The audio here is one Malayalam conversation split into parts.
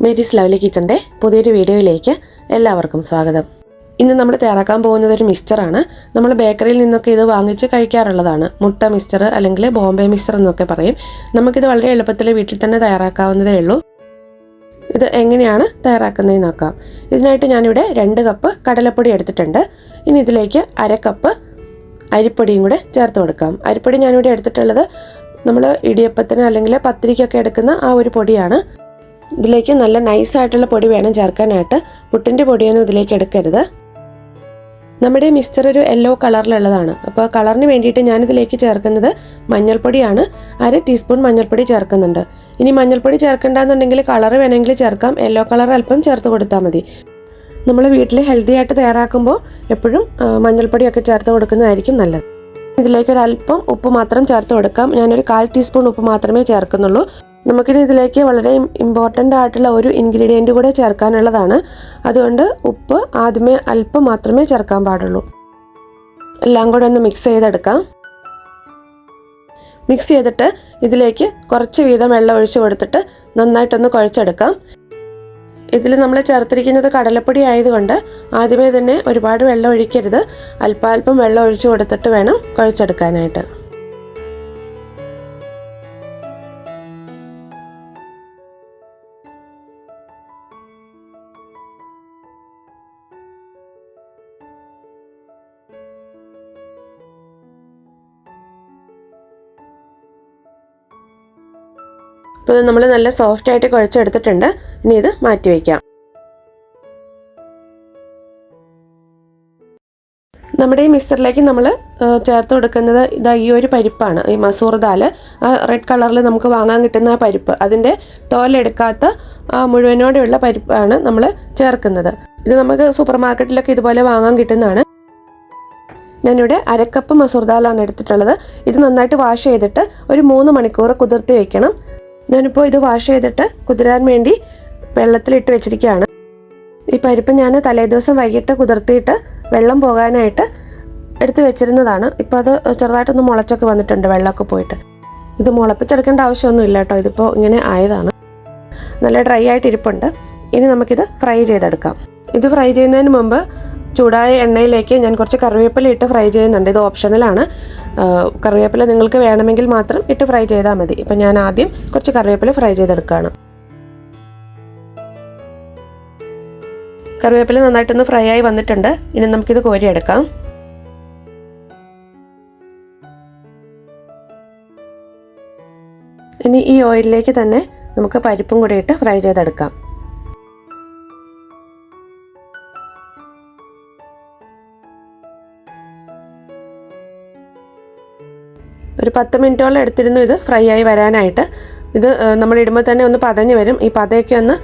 മേരീസ് ലവ്ലി കിച്ചൻ്റെ പുതിയൊരു വീഡിയോയിലേക്ക് എല്ലാവർക്കും സ്വാഗതം. ഇന്ന് നമ്മൾ തയ്യാറാക്കാൻ പോകുന്നത് ഒരു മിക്സ്ചറാണ്. നമ്മൾ ബേക്കറിയിൽ നിന്നൊക്കെ ഇത് വാങ്ങിച്ച് കഴിക്കാറുള്ളതാണ്. മുട്ട മിക്സ്ചർ അല്ലെങ്കിൽ ബോംബെ മിക്സ്ചർ എന്നൊക്കെ പറയും. നമുക്കിത് വളരെ എളുപ്പത്തിൽ വീട്ടിൽ തന്നെ തയ്യാറാക്കാവുന്നതേ ഉള്ളൂ. ഇത് എങ്ങനെയാണ് തയ്യാറാക്കുന്നതെന്ന് നോക്കാം. ഇതിനായിട്ട് ഞാനിവിടെ 2 കപ്പ് കടലപ്പൊടി എടുത്തിട്ടുണ്ട്. ഇനി ഇതിലേക്ക് 1/2 കപ്പ് അരിപ്പൊടിയും കൂടെ ചേർത്ത് കൊടുക്കാം. അരിപ്പൊടി ഞാനിവിടെ എടുത്തിട്ടുള്ളത് നമ്മൾ ഇടിയപ്പത്തിന് അല്ലെങ്കിൽ പത്തിരിക്കൊക്കെ എടുക്കുന്ന ആ ഒരു പൊടിയാണ്. ഇതിലേക്ക് നല്ല നൈസായിട്ടുള്ള പൊടി വേണം ചേർക്കാനായിട്ട്. പുട്ടിൻ്റെ പൊടിയൊന്നും ഇതിലേക്ക് എടുക്കരുത്. നമ്മുടെ മിക്സ്ചർ ഒരു യെല്ലോ കളറിലുള്ളതാണ്. അപ്പോൾ കളറിന് വേണ്ടിയിട്ട് ഞാനിതിലേക്ക് ചേർക്കുന്നത് മഞ്ഞൾപ്പൊടിയാണ്. 1/2 ടീസ്പൂൺ മഞ്ഞൾപ്പൊടി ചേർക്കുന്നുണ്ട്. ഇനി മഞ്ഞൾപ്പൊടി ചേർക്കണ്ടെന്നുണ്ടെങ്കിൽ കളർ വേണമെങ്കിൽ ചേർക്കാം. യെല്ലോ കളർ അല്പം ചേർത്ത് കൊടുത്താൽ മതി. നമ്മൾ വീട്ടിൽ ഹെൽത്തി ആയിട്ട് തയ്യാറാക്കുമ്പോൾ എപ്പോഴും മഞ്ഞൾപ്പൊടിയൊക്കെ ചേർത്ത് കൊടുക്കുന്നതായിരിക്കും നല്ലത്. ഇതിലേക്ക് ഒരു അല്പം ഉപ്പ് മാത്രം ചേർത്ത് കൊടുക്കാം. ഞാനൊരു 1/4 ടീസ്പൂൺ ഉപ്പ് മാത്രമേ ചേർക്കുന്നുള്ളൂ. നമുക്കിനി ഇതിലേക്ക് വളരെ ഇമ്പോർട്ടൻ്റ് ആയിട്ടുള്ള ഒരു ഇൻഗ്രീഡിയൻറ്റ് കൂടെ ചേർക്കാനുള്ളതാണ്. അതുകൊണ്ട് ഉപ്പ് ആദ്യമേ അല്പം മാത്രമേ ചേർക്കാൻ പാടുള്ളൂ. എല്ലാം കൂടെ ഒന്ന് മിക്സ് ചെയ്തെടുക്കാം. മിക്സ് ചെയ്തിട്ട് ഇതിലേക്ക് കുറച്ച് വീതം വെള്ളം ഒഴിച്ച് കൊടുത്തിട്ട് നന്നായിട്ടൊന്ന് കുഴച്ചെടുക്കാം. ഇതിൽ നമ്മൾ ചേർത്തിരിക്കുന്നത് കടലപ്പൊടി ആയതുകൊണ്ട് ആദ്യമേ തന്നെ ഒരുപാട് വെള്ളം ഒഴിക്കരുത്. അല്പാൽപ്പം വെള്ളം ഒഴിച്ച് കൊടുത്തിട്ട് വേണം കുഴച്ചെടുക്കാനായിട്ട്. അപ്പോൾ നമ്മൾ നല്ല സോഫ്റ്റായിട്ട് കുഴച്ചെടുത്തിട്ടുണ്ട്. ഇനി ഇത് മാറ്റി വയ്ക്കാം. നമ്മുടെ ഈ മിക്സറിലേക്ക് നമ്മൾ ചേർത്ത് കൊടുക്കുന്നത് ഇതാ ഈ ഒരു പരിപ്പാണ്. ഈ മസൂർ ദാൽ, റെഡ് കളറിൽ നമുക്ക് വാങ്ങാൻ കിട്ടുന്ന ആ പരിപ്പ്, അതിൻ്റെ തോലെടുക്കാത്ത മുഴുവനോടെയുള്ള പരിപ്പാണ് നമ്മൾ ചേർക്കുന്നത്. ഇത് നമുക്ക് സൂപ്പർ മാർക്കറ്റിലൊക്കെ ഇതുപോലെ വാങ്ങാൻ കിട്ടുന്നതാണ്. ഞാനിവിടെ 1/2 കപ്പ് മസൂർ ദാലാണ് എടുത്തിട്ടുള്ളത്. ഇത് നന്നായിട്ട് വാഷ് ചെയ്തിട്ട് ഒരു 3 മണിക്കൂർ കുതിർത്തി വയ്ക്കണം. ഞാനിപ്പോൾ ഇത് വാഷ് ചെയ്തിട്ട് കുതിരാൻ വേണ്ടി വെള്ളത്തിലിട്ട് വെച്ചിരിക്കുകയാണ്. ഈ പരിപ്പ് ഞാൻ തലേദിവസം വൈകിട്ട് കുതിർത്തിയിട്ട് വെള്ളം പോകാനായിട്ട് എടുത്ത് വെച്ചിരുന്നതാണ്. ഇപ്പോൾ അത് ചെറുതായിട്ടൊന്ന് മുളച്ചൊക്കെ വന്നിട്ടുണ്ട്, വെള്ളമൊക്കെ പോയിട്ട്. ഇത് മുളപ്പിച്ചെടുക്കേണ്ട ആവശ്യമൊന്നും ഇല്ല കേട്ടോ. ഇതിപ്പോൾ ഇങ്ങനെ ആയതാണ്. നല്ല ഡ്രൈ ആയിട്ട് ഇരിപ്പുണ്ട്. ഇനി നമുക്കിത് ഫ്രൈ ചെയ്തെടുക്കാം. ഇത് ഫ്രൈ ചെയ്യുന്നതിന് മുമ്പ് ചൂടായ എണ്ണയിലേക്ക് ഞാൻ കുറച്ച് കറിവേപ്പില ഇട്ട് ഫ്രൈ ചെയ്യുന്നുണ്ട്. ഇത് ഓപ്ഷണലാണ്. കറിവേപ്പില നിങ്ങൾക്ക് വേണമെങ്കിൽ മാത്രം ഇട്ട് ഫ്രൈ ചെയ്താൽ മതി. ഇപ്പം ഞാൻ ആദ്യം കുറച്ച് കറിവേപ്പില ഫ്രൈ ചെയ്തെടുക്കുകയാണ്. കറിവേപ്പില നന്നായിട്ടൊന്ന് ഫ്രൈ ആയി വന്നിട്ടുണ്ട്. ഇനി നമുക്കിത് കോരിയെടുക്കാം. ഇനി ഈ ഓയിലിലേക്ക് തന്നെ നമുക്ക് പരിപ്പും കൂടി ഇട്ട് ഫ്രൈ ചെയ്തെടുക്കാം. ഒരു 10 മിനിറ്റോളം എടുത്തിരുന്നു ഇത് ഫ്രൈ ആയി വരാനായിട്ട്. ഇത് നമ്മൾ ഇടുമ്പോൾ തന്നെ ഒന്ന് പതഞ്ഞ് വരും. ഈ പതയൊക്കെ ഒന്ന്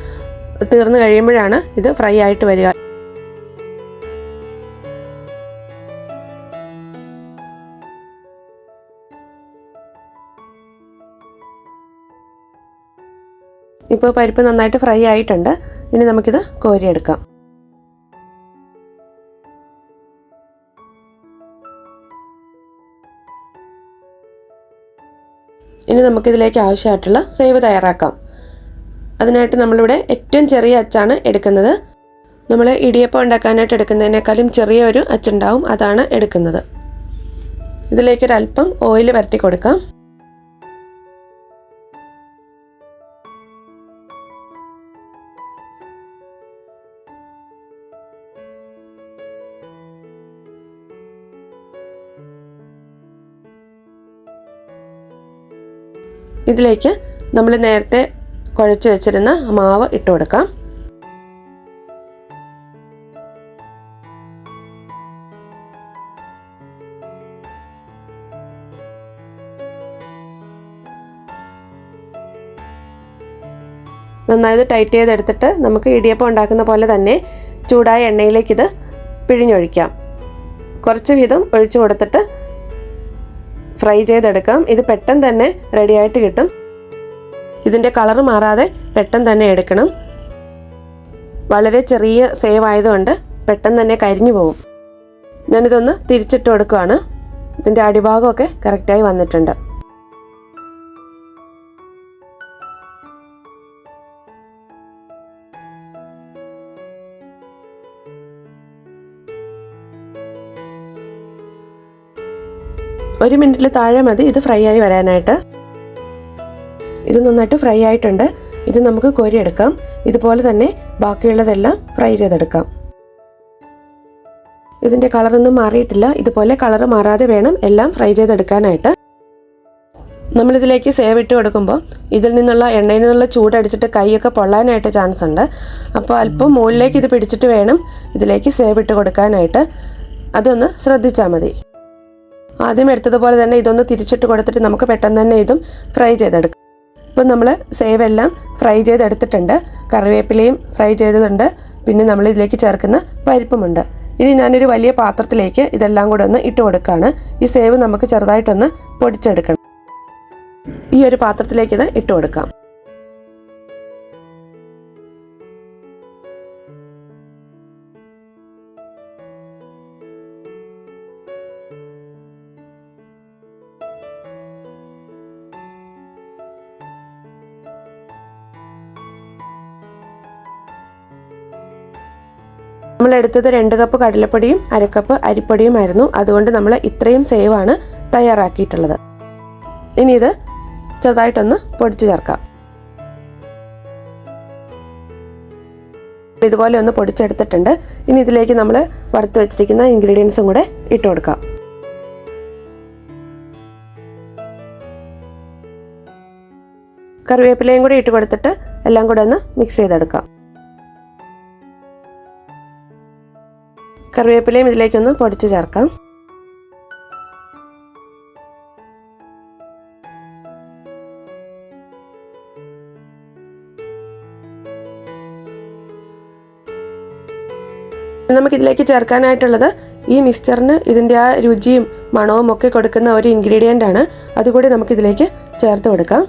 തീർന്നു കഴിയുമ്പോഴാണ് ഇത് ഫ്രൈ ആയിട്ട് വരിക. ഇപ്പോൾ പരിപ്പ് നന്നായിട്ട് ഫ്രൈ ആയിട്ടുണ്ട്. ഇനി നമുക്കിത് കോരിയെടുക്കാം. ഇനി നമുക്കിതിലേക്ക് ആവശ്യമായിട്ടുള്ള സേവ് തയ്യാറാക്കാം. അതിനായിട്ട് നമ്മളിവിടെ ഏറ്റവും ചെറിയ അച്ചാണ് എടുക്കുന്നത്. നമ്മൾ ഇടിയപ്പം ഉണ്ടാക്കാനായിട്ട് എടുക്കുന്നതിനേക്കാളും ചെറിയ ഒരു അച്ചുണ്ടാവും, അതാണ് എടുക്കുന്നത്. ഇതിലേക്കൊരല്പം ഓയിൽ പുരട്ടി കൊടുക്കാം. ഇതിലേക്ക് നമ്മൾ നേരത്തെ കുഴച്ച് വെച്ചിരുന്ന മാവ് ഇട്ട് കൊടുക്കാം. നന്നായി ടൈറ്റ് ചെയ്തെടുത്തിട്ട് നമുക്ക് ഇടിയപ്പം ഉണ്ടാക്കുന്ന പോലെ തന്നെ ചൂടായ എണ്ണയിലേക്ക് ഇത് പിഴിഞ്ഞൊഴിക്കാം. കുറച്ച് വീതം ഒഴിച്ചു കൊടുത്തിട്ട് ഫ്രൈ ചെയ്തെടുക്കാം. ഇത് പെട്ടെന്ന് തന്നെ റെഡിയായിട്ട് കിട്ടും. ഇതിൻ്റെ കളറ് മാറാതെ പെട്ടെന്ന് തന്നെ എടുക്കണം. വളരെ ചെറിയ സേവ് ആയതുകൊണ്ട് പെട്ടെന്ന് തന്നെ കരിഞ്ഞു പോകും. ഞാനിതൊന്ന് തിരിച്ചിട്ട് കൊടുക്കുകയാണ്. ഇതിൻ്റെ അടിഭാഗമൊക്കെ കറക്റ്റായി വന്നിട്ടുണ്ട്. 1 മിനിറ്റിൽ താഴെ മതി ഇത് ഫ്രൈ ആയി വരാനായിട്ട്. ഇത് നന്നായിട്ട് ഫ്രൈ ആയിട്ടുണ്ട്. ഇത് നമുക്ക് കോരിയെടുക്കാം. ഇതുപോലെ തന്നെ ബാക്കിയുള്ളതെല്ലാം ഫ്രൈ ചെയ്തെടുക്കാം. ഇതിൻ്റെ കളറൊന്നും മാറിയിട്ടില്ല. ഇതുപോലെ കളർ മാറാതെ വേണം എല്ലാം ഫ്രൈ ചെയ്തെടുക്കാനായിട്ട്. നമ്മളിതിലേക്ക് സേവ് ഇട്ട് കൊടുക്കുമ്പോൾ ഇതിൽ നിന്നുള്ള എണ്ണയിൽ നിന്നുള്ള ചൂടടിച്ചിട്ട് കൈയൊക്കെ പൊള്ളാനായിട്ട് ചാൻസ് ഉണ്ട്. അപ്പോൾ അല്പം മുകളിലേക്ക് ഇത് പിടിച്ചിട്ട് വേണം ഇതിലേക്ക് സേവ് ഇട്ട് കൊടുക്കാനായിട്ട്. അതൊന്ന് ശ്രദ്ധിച്ചാൽ മതി. ആദ്യം എടുത്തതുപോലെ തന്നെ ഇതൊന്ന് തിരിച്ചിട്ട് കൊടുത്തിട്ട് നമുക്ക് പെട്ടെന്ന് തന്നെ ഇതും ഫ്രൈ ചെയ്തെടുക്കാം. ഇപ്പം നമ്മൾ സേവ് എല്ലാം ഫ്രൈ ചെയ്തെടുത്തിട്ടുണ്ട്. കറിവേപ്പിലയും ഫ്രൈ ചെയ്തതുണ്ട്. പിന്നെ നമ്മൾ ഇതിലേക്ക് ചേർക്കുന്ന പരിപ്പുമുണ്ട്. ഇനി ഞാനൊരു വലിയ പാത്രത്തിലേക്ക് ഇതെല്ലാം കൂടെ ഒന്ന് ഇട്ട് കൊടുക്കുകയാണ്. ഈ സേവ് നമുക്ക് ചെറുതായിട്ടൊന്ന് പൊടിച്ചെടുക്കണം. ഈ ഒരു പാത്രത്തിലേക്ക് ഇത് ഇട്ട് കൊടുക്കാം. നമ്മളെടുത്തത് 2 കപ്പ് കടലപ്പൊടിയും 1/2 കപ്പ് അരിപ്പൊടിയുമായിരുന്നു. അതുകൊണ്ട് നമ്മൾ ഇത്രയും സേവാണ് തയ്യാറാക്കിയിട്ടുള്ളത്. ഇനി ഇത് ചെറുതായിട്ടൊന്ന് പൊടിച്ച് ചേർക്കാം. ഇതുപോലെ ഒന്ന് പൊടിച്ചെടുത്തിട്ടുണ്ട്. ഇനി ഇതിലേക്ക് നമ്മൾ വറുത്ത് വെച്ചിരിക്കുന്ന ഇൻഗ്രീഡിയൻസും കൂടെ ഇട്ട് കൊടുക്കാം. കറിവേപ്പിലയും കൂടി ഇട്ട് കൊടുത്തിട്ട് എല്ലാം കൂടെ ഒന്ന് മിക്സ് ചെയ്തെടുക്കാം. കറിവേപ്പിലയും ഇതിലേക്കൊന്ന് പൊടിച്ച് ചേർക്കാം. നമുക്കിതിലേക്ക് ചേർക്കാനായിട്ടുള്ളത് ഈ മിക്സ്ചറിന് ഇതിൻ്റെ ആ രുചിയും മണവും ഒക്കെ കൊടുക്കുന്ന ഒരു ഇൻഗ്രീഡിയൻ്റ് ആണ്. അതുകൂടി നമുക്കിതിലേക്ക് ചേർത്ത് കൊടുക്കാം.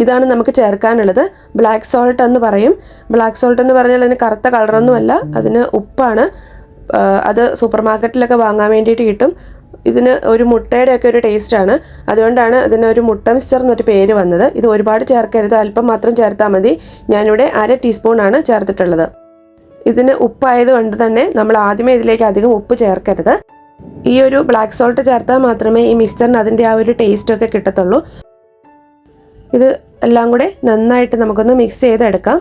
ഇതാണ് നമുക്ക് ചേർക്കാനുള്ളത്. ബ്ലാക്ക് സോൾട്ട് എന്ന് പറയും. ബ്ലാക്ക് സോൾട്ട് എന്ന് പറഞ്ഞാൽ അതിന് കറുത്ത കളറൊന്നുമല്ല, അതിന് ഉപ്പാണ്. അത് സൂപ്പർ മാർക്കറ്റിലൊക്കെ വാങ്ങാൻ വേണ്ടിയിട്ട് കിട്ടും. ഇതിന് ഒരു മുട്ടയുടെയൊക്കെ ഒരു ടേസ്റ്റാണ്. അതുകൊണ്ടാണ് ഇതിനൊരു മുട്ട മിക്സ്ചർ എന്നൊരു പേര് വന്നത്. ഇത് ഒരുപാട് ചേർക്കരുത്, അല്പം മാത്രം ചേർത്താൽ മതി. ഞാനിവിടെ 1/2 ടീസ്പൂണാണ് ചേർത്തിട്ടുള്ളത്. ഇതിന് ഉപ്പായതുകൊണ്ട് തന്നെ നമ്മൾ ആദ്യമേ ഇതിലേക്ക് അധികം ഉപ്പ് ചേർക്കരുത്. ഈ ഒരു ബ്ലാക്ക് സോൾട്ട് ചേർത്താൽ മാത്രമേ ഈ മിക്സ്ചറിന് അതിൻ്റെ ആ ഒരു ടേസ്റ്റൊക്കെ കിട്ടത്തുള്ളൂ. ഇത് എല്ലാം കൂടെ നന്നായിട്ട് നമുക്കൊന്ന് മിക്സ് ചെയ്തെടുക്കാം.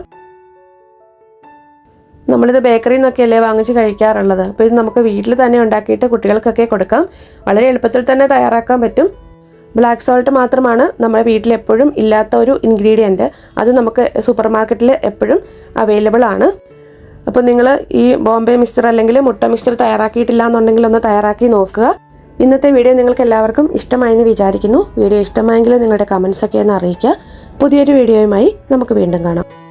നമ്മളിത് ബേക്കറിയിൽ നിന്നൊക്കെയല്ലേ വാങ്ങിച്ച് കഴിക്കാറുള്ളത്. അപ്പോൾ ഇത് നമുക്ക് വീട്ടിൽ തന്നെ ഉണ്ടാക്കിയിട്ട് കുട്ടികൾക്കൊക്കെ കൊടുക്കാം. വളരെ എളുപ്പത്തിൽ തന്നെ തയ്യാറാക്കാൻ പറ്റും. ബ്ലാക്ക് സോൾട്ട് മാത്രമാണ് നമ്മുടെ വീട്ടിലെപ്പോഴും ഇല്ലാത്ത ഒരു ഇൻഗ്രീഡിയൻറ്റ്. അത് നമുക്ക് സൂപ്പർ മാർക്കറ്റിൽ എപ്പോഴും അവൈലബിൾ ആണ്. അപ്പോൾ നിങ്ങൾ ഈ ബോംബെ മിക്സ്ചർ അല്ലെങ്കിൽ മുട്ട മിക്സ്ചർ തയ്യാറാക്കിയിട്ടില്ല എന്നുണ്ടെങ്കിൽ ഒന്ന് തയ്യാറാക്കി നോക്കുക. ഇന്നത്തെ വീഡിയോ നിങ്ങൾക്ക് എല്ലാവർക്കും ഇഷ്ടമായെന്ന് വിചാരിക്കുന്നു. വീഡിയോ ഇഷ്ടമായെങ്കിൽ നിങ്ങളുടെ കമൻസൊക്കെ ഒന്ന് അറിയിക്കുക. പുതിയൊരു വീഡിയോയുമായി നമുക്ക് വീണ്ടും കാണാം.